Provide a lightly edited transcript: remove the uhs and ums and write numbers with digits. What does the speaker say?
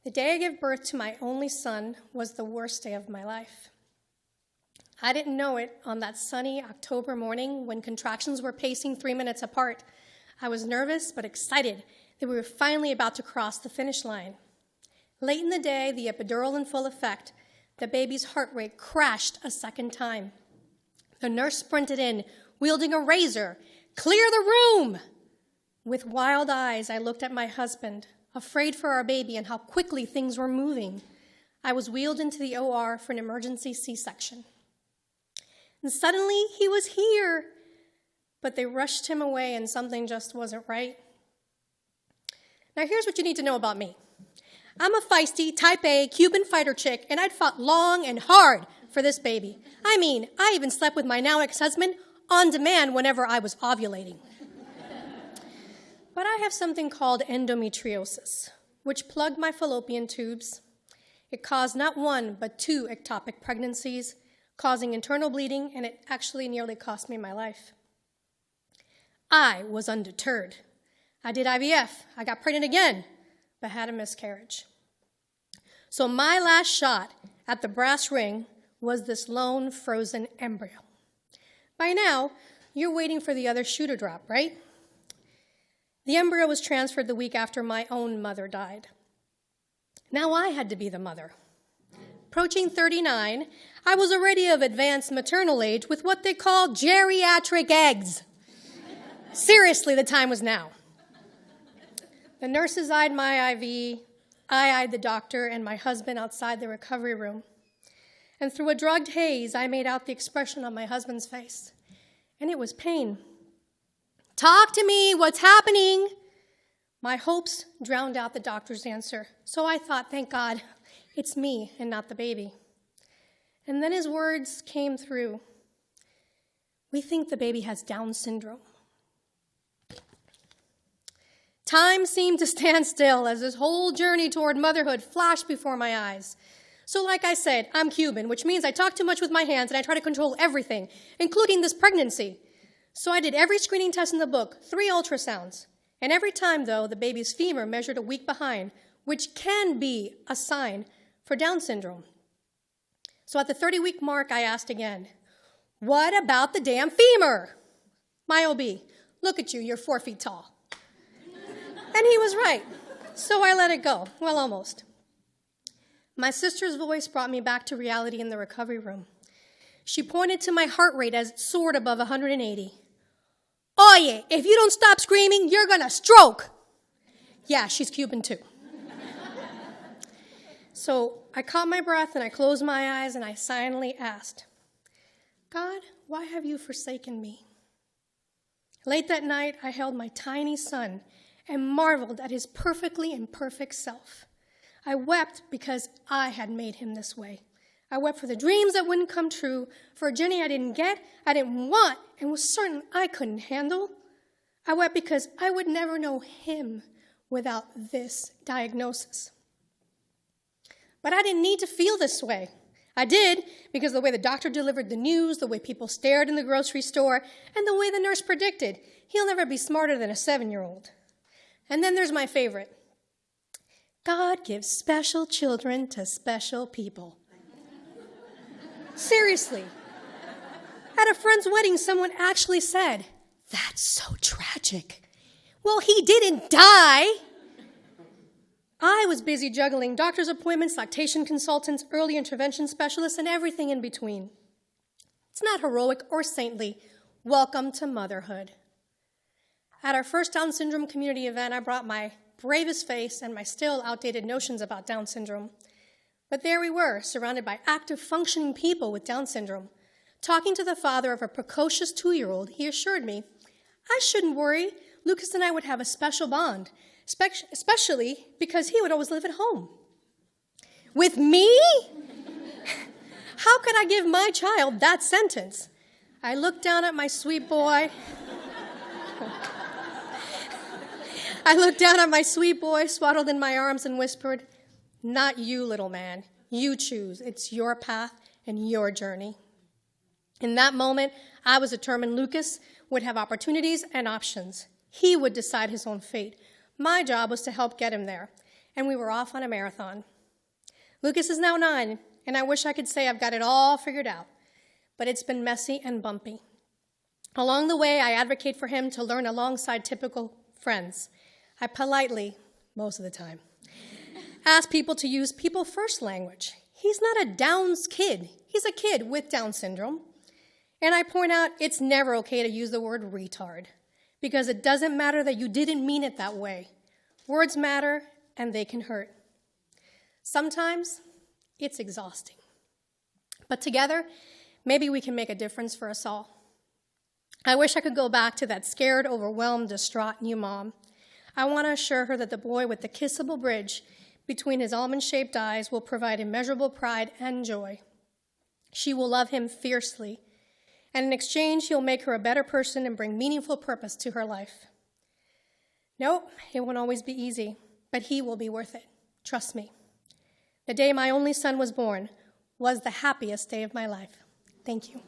The day I gave birth to my only son was the worst day of my life. I didn't know it on that sunny October morning when contractions were pacing 3 minutes apart. I was nervous but excited that we were finally about to cross the finish line. Late in the day, the epidural in full effect, the baby's heart rate crashed a second time. The nurse sprinted in, wielding a razor. "Clear the room!" With wild eyes, I looked at my husband, afraid for our baby and how quickly things were moving. I was wheeled into the OR for an emergency C-section. And suddenly, he was here. But they rushed him away and something just wasn't right. Now here's what you need to know about me. I'm a feisty, type A, Cuban fighter chick, and I'd fought long and hard for this baby. I mean, I even slept with my now ex-husband on demand whenever I was ovulating. But I have something called endometriosis, which plugged my fallopian tubes. It caused not one, but 2 ectopic pregnancies, causing internal bleeding, and it actually nearly cost me my life. I was undeterred. I did IVF, I got pregnant again, but had a miscarriage. So my last shot at the brass ring was this lone frozen embryo. By now, you're waiting for the other shoe to drop, right? The embryo was transferred the week after my own mother died. Now I had to be the mother. Approaching 39, I was already of advanced maternal age with what they call geriatric eggs. Seriously, the time was now. The nurses eyed my IV, I eyed the doctor and my husband outside the recovery room. And through a drugged haze, I made out the expression on my husband's face. And it was pain. "Talk to me, what's happening?" My hopes drowned out the doctor's answer. So I thought, thank God, it's me and not the baby. And then his words came through. "We think the baby has Down syndrome." Time seemed to stand still as this whole journey toward motherhood flashed before my eyes. So like I said, I'm Cuban, which means I talk too much with my hands and I try to control everything, including this pregnancy. So I did every screening test in the book, 3 ultrasounds. And every time, though, the baby's femur measured a week behind, which can be a sign for Down syndrome. So at the 30-week mark, I asked again, "What about the damn femur?" My OB, "Look at you, you're 4 feet tall." And he was right. So I let it go. Well, almost. My sister's voice brought me back to reality in the recovery room. She pointed to my heart rate as it soared above 180. "Oye, if you don't stop screaming, you're gonna stroke." Yeah, she's Cuban too. So I caught my breath and I closed my eyes and I silently asked, "God, why have you forsaken me?" Late that night, I held my tiny son and marveled at his perfectly imperfect self. I wept because I had made him this way. I wept for the dreams that wouldn't come true, for a journey I didn't get, I didn't want, and was certain I couldn't handle. I wept because I would never know him without this diagnosis. But I didn't need to feel this way. I did because the way the doctor delivered the news, the way people stared in the grocery store, and the way the nurse predicted, he'll never be smarter than a 7-year-old. And then there's my favorite. God gives special children to special people. Seriously. At a friend's wedding, someone actually said, "That's so tragic." Well, he didn't die. I was busy juggling doctor's appointments, lactation consultants, early intervention specialists, and everything in between. It's not heroic or saintly. Welcome to motherhood. At our first Down syndrome community event, I brought my bravest face and my still outdated notions about Down syndrome. But there we were, surrounded by active, functioning people with Down syndrome. Talking to the father of a precocious 2-year-old, he assured me, I shouldn't worry. Lucas and I would have a special bond, especially because he would always live at home. With me? How could I give my child that sentence? I looked down at my sweet boy. Swaddled in my arms and whispered, "Not you, little man. You choose. It's your path and your journey." In that moment, I was determined Lucas would have opportunities and options. He would decide his own fate. My job was to help get him there. and we were off on a marathon. Lucas is now 9, and I wish I could say I've got it all figured out, but it's been messy and bumpy. Along the way, I advocate for him to learn alongside typical friends. I politely, most of the time, ask people to use people-first language. He's not a Downs kid. He's a kid with Down syndrome. And I point out it's never okay to use the word retard, because it doesn't matter that you didn't mean it that way. Words matter, and they can hurt. Sometimes it's exhausting. But together, maybe we can make a difference for us all. I wish I could go back to that scared, overwhelmed, distraught new mom. I want to assure her that the boy with the kissable bridge between his almond-shaped eyes will provide immeasurable pride and joy. She will love him fiercely, and in exchange, he'll make her a better person and bring meaningful purpose to her life. No, it won't always be easy, but he will be worth it. Trust me. The day my only son was born was the happiest day of my life. Thank you.